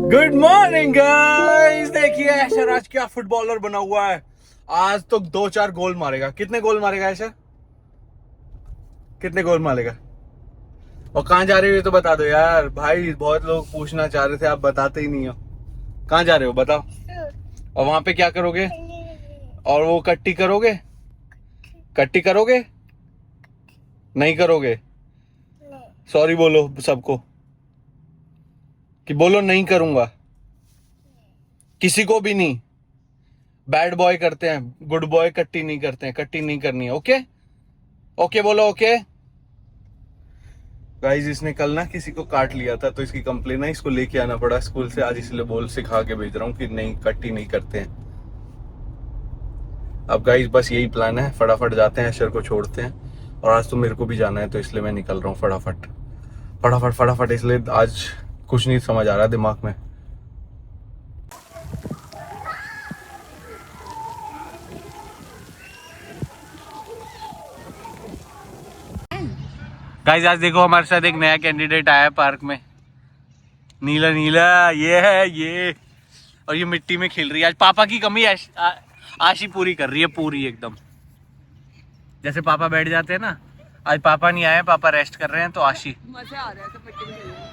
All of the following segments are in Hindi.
Good morning guys. देखिए ऐशर आज क्या फुटबॉलर बना हुआ है। आज तो 2-4 गोल मारेगा। कितने गोल मारेगा ऐशर? कितने गोल मारेगा? और कहाँ जा रहे हो ये तो बता दो यार भाई। बहुत लोग पूछना चाह रहे थे, आप बताते ही नहीं हो। कहाँ जा रहे हो बताओ। और वहां पे क्या करोगे? और वो कट्टी करोगे? कट्टी करोगे? नहीं करोगे? सॉरी बोलो सबको कि बोलो नहीं करूंगा। किसी को भी नहीं। बैड बॉय करते हैं, गुड बॉय कट्टी नहीं करते हैं। कट्टी नहीं करनी है। ओके ओके बोलो ओके। गाइस इसने कल ना किसी को काट लिया था तो इसकी कंप्लेन है, इसको लेके आना पड़ा स्कूल से आज, इसलिए बोल सिखा के भेज रहा हूँ कि नहीं कट्टी नहीं करते हैं। अब गाइस बस यही प्लान है, फटाफट जाते हैं अशर को छोड़ते हैं। और आज तो मेरे को भी जाना है तो इसलिए मैं निकल रहा हूँ फटाफट फटाफट फटाफट। इसलिए आज कुछ नहीं समझ आ रहा दिमाग में। गाइस आज देखो हमारे साथ एक नया कैंडिडेट आया है पार्क में। नीला नीला ये है ये। और ये मिट्टी में खेल रही है। आज पापा की कमी आशी पूरी कर रही है, पूरी एकदम। जैसे पापा बैठ जाते हैं ना, आज पापा नहीं आए, पापा रेस्ट कर रहे हैं तो आशी मजे आ रहे हैं तो मिट्टी में खेल रही है।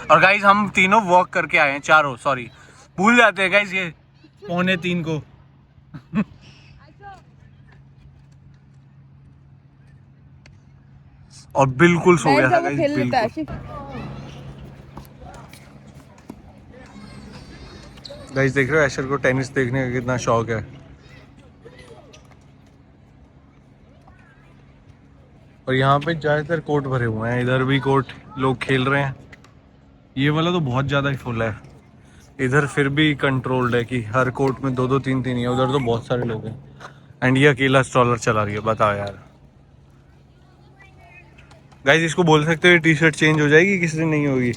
और गाइस हम तीनों वॉक करके आए हैं, चारों। सॉरी भूल जाते हैं गाइस ये 2:45 को। और बिल्कुल सो गया था गाइस, बिल्कुल। गाइस देख रहे हो ऐशर को टेनिस देखने का कितना शौक है। और यहाँ पे ज्यादातर कोर्ट भरे हुए हैं, इधर भी कोर्ट लोग खेल रहे हैं। ये वाला तो बहुत ज्यादा ही फुल है। इधर फिर भी कंट्रोल्ड है कि हर कोर्ट में 2-2 3-3 ही है। उधर तो बहुत सारे लोग हैं। एंड ये अकेला स्ट्रॉलर चला रही है, बताओ यार। गाइस इसको बोल सकते हो टी शर्ट चेंज हो जाएगी, किसी दिन नहीं होगी।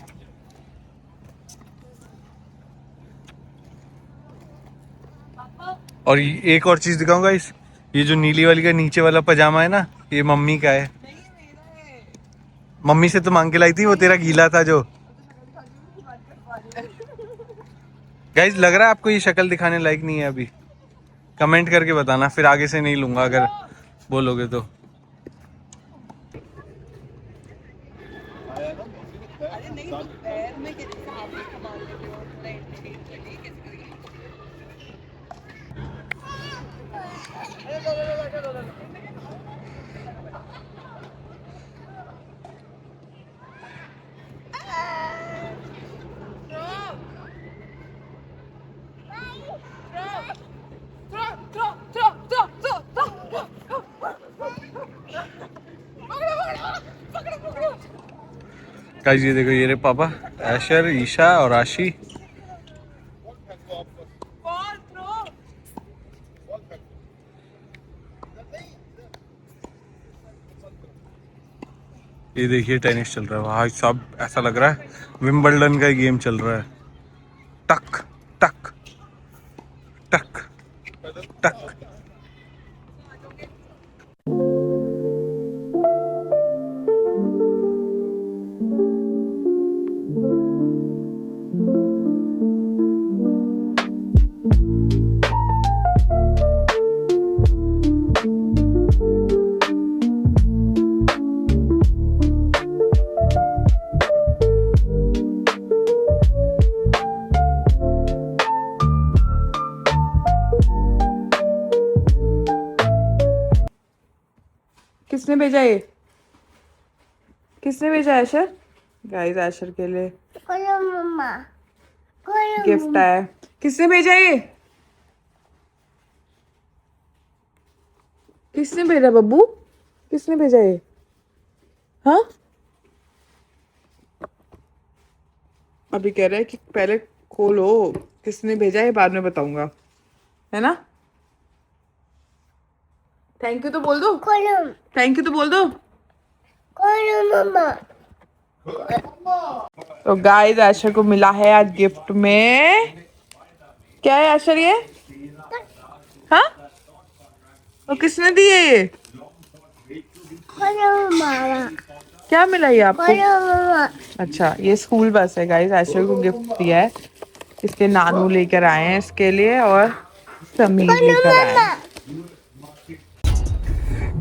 और एक और चीज दिखाऊं गाइस, ये जो नीली वाली का नीचे वाला पजामा है ना, ये मम्मी का है। मम्मी से तो मांग के लाई थी, वो तेरा गीला था जो। गाइस लग रहा है आपको ये शक्ल दिखाने लायक नहीं है अभी? कमेंट करके बताना, फिर आगे से नहीं लूंगा अगर बोलोगे तो। गाइस ये देखो, ये रे पापा ऐशर, ईशा और आशी। ये देखिए टेनिस चल रहा है भाई साहब, ऐसा लग रहा है विंबलडन का गेम चल रहा है। टक टक टक टक। किसने भेजा ये? किसने भेजा ऐशर? गाइस ऐशर के लिए गिफ्ट आया। किसने भेजा ये? किसने भेजा बब्बू? किसने भेजा ये? हाँ अभी कह रहा है कि पहले खोलो, किसने भेजा है बाद में बताऊंगा, है ना? थैंक यू तो बोल दो। थैंक यू तो बोल दो। तो गाइस ऐशर को मिला है आज गिफ्ट में। क्या है ऐशर ये? हाँ तो किसने दी है ये? क्या मिला ये आपको? अच्छा ये स्कूल बस है गाइस, ऐशर को गिफ्ट दिया है। इसके नानू लेकर आए हैं इसके लिए और समीर लेकर आए हैं।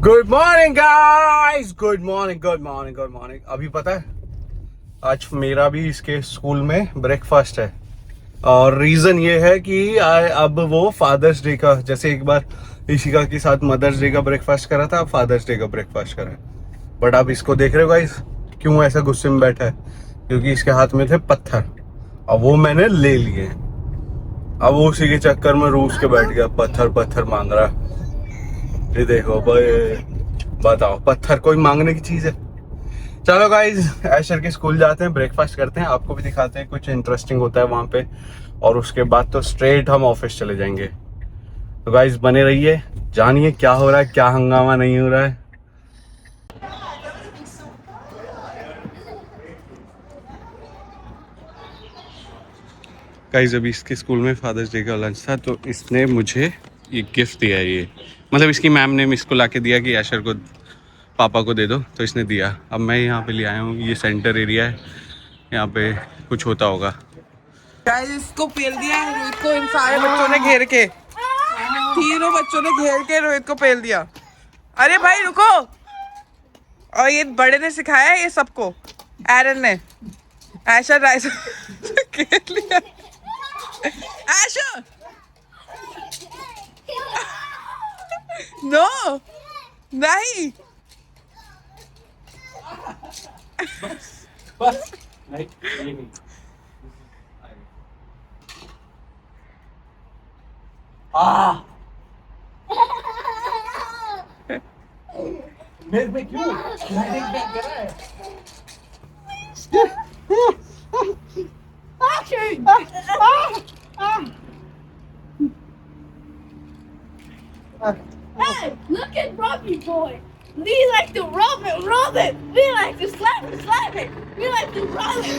Good morning guys, good morning good morning good morning. अभी पता है आज मेरा भी इसके स्कूल में ब्रेकफास्ट है और रीजन ये है कि अब वो फादर्स डे का, जैसे एक बार ईशिका के साथ मदर्स डे का ब्रेकफास्ट करा था, अब फादर्स डे का ब्रेकफास्ट करा है। बट आप इसको देख रहे हो गाइस क्यों ऐसा गुस्से में बैठा है, क्योंकि इसके हाथ में थे पत्थर और वो मैंने ले लिए। अब वो उसी के चक्कर में रूस के बैठ गया, पत्थर पत्थर मांग रहा है। ये देखो भाई, बताओ पत्थर कोई मांगने की चीज है। चलो गाइज ऐशर के स्कूल जाते हैं, ब्रेकफास्ट करते हैं, आपको भी दिखाते हैं कुछ इंटरेस्टिंग होता है वहां पे, और उसके बाद तो स्ट्रेट हम ऑफिस चले जाएंगे। तो गाइज बने रहिए, जानिए क्या हो रहा है, क्या हंगामा नहीं हो रहा है। गाइज अभी इसके स्कूल में फादर्स डे का लंच था, तो इसने मुझे ये गिफ्ट दिया है। ये मतलब इसकी मैम ने इसको ला के दिया कि ऐशर को पापा को दे दो, तो इसने दिया। अब मैं यहाँ पे ले आया हूँ, ये सेंटर एरिया है, यहाँ पे कुछ होता होगा। गाइस इसको पेल दिया है रोहित को, इन सारे बच्चों ने घेर के, तीनों बच्चों ने घेर के रोहित को पेल दिया। अरे भाई रुको, और ये बड़े ने सिखाया है ये सबको, एरन ने। ऐशर राइस घेर लिया। ऐशर नो नहीं बस नहीं, ये नहीं। मेरे पे क्यों Hey, look at Robbie boy. We like to rub it. We like to slap it. We like to rub it.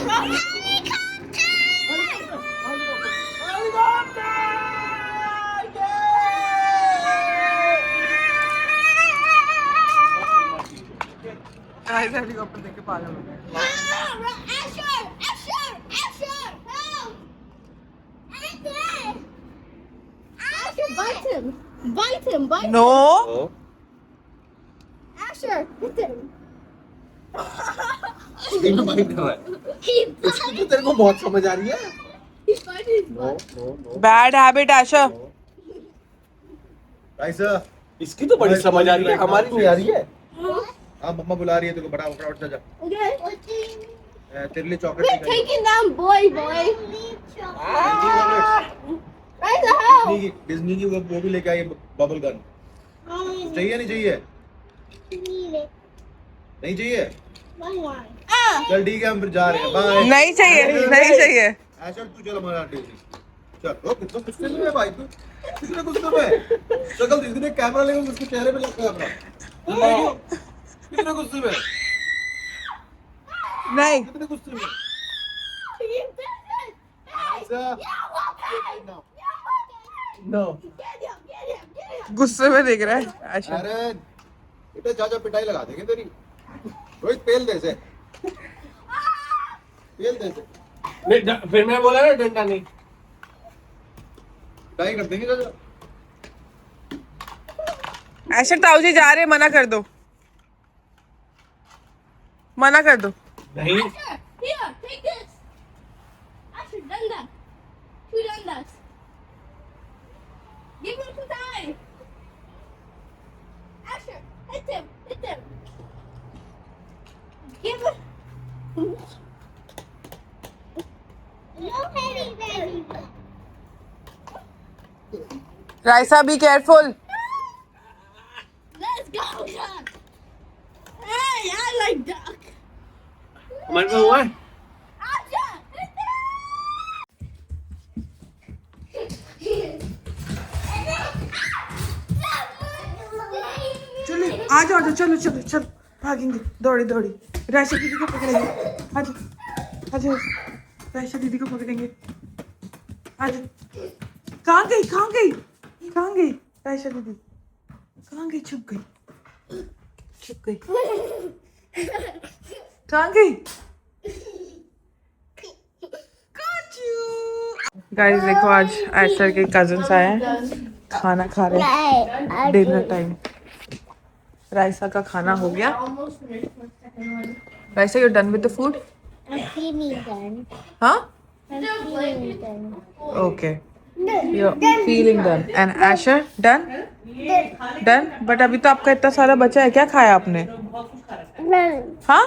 Guys helicopter देख के पागल हो गए। Bite him. No Asher, hit him. इसकी तो तेरे को बहुत समझ आ रही है। He bit his butt. Bad habit Asher. इसकी तो बड़ी समझ आ रही है, हमारी नहीं आ रही है। हाँ मम्मा बुला रही है तेरे को, बड़ा उठ जा जा। Okay. तेरे लिए We're chocolate taking down boy. Right the hell. Disney की वो भी लेके आई बबल गन। चाहिए नहीं चाहिए? नहीं चाहिए? चल ठीक है हम फिर जा रहे हैं, बाय। नहीं चाहिए, नहीं चाहिए। चल तू चल हमारा डिज्नी। चल ओ कितना गुस्से में है भाई तू, कितना गुस्से में है। शक्ल देख, इसने कैमरा लेकर उसके चेहरे पे लगा कैमरा। कितना गुस्से में है, नहीं कितने गुस्से में है। नो गुस्से में देख रहा है ऐशर। अरे बेटा चाचा पिटाई लगा देंगे तेरी। रोहित पेल दे से, पेल दे से। फिर मैं बोला ना डंडा नहीं। पिटाई कर देंगे चाचा। ऐशर ताऊ जी जा रहे हैं, मना कर दो, मना कर दो। नहीं Asher, here, take this. Asher, done that. 2 dundas. Give him 2 times. Asher, hit him. Give him. No, baby. Raisa be careful. Let's go, duck. Hey, I like duck. हमारे को हुआ है। Asher, hit चलो आ जाओ, चलो चलो चलो, भागेंगे दौड़ी दौड़ी। राइसा दीदी को पकड़ेंगे, आजा आजा, राइसा दीदी को पकड़ेंगे, आजा। कहाँ गई राइसा दीदी, कहाँ गई? छुप गई। कहाँ गई? गाइस देखो आज ऐशर के कजिन्स आए हैं, खाना खा रहे हैं, डिनर टाइम। राइसा का खाना हो गया। Almost finished my second one. Raisa you done with the food? I'm feeling done. हाँ I'm feeling done. Okay, you feeling done. And Asher done? Done. But अभी तो आपका इतना सारा बचा है, क्या खाया आपने? Done. हाँ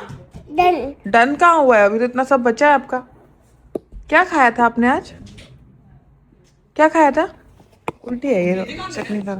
Done. डन कहाँ हुआ है? अभी तो इतना सब बचा है आपका। क्या खाया था आपने आज? क्या खाया था? उल्टी है ये चटनी का।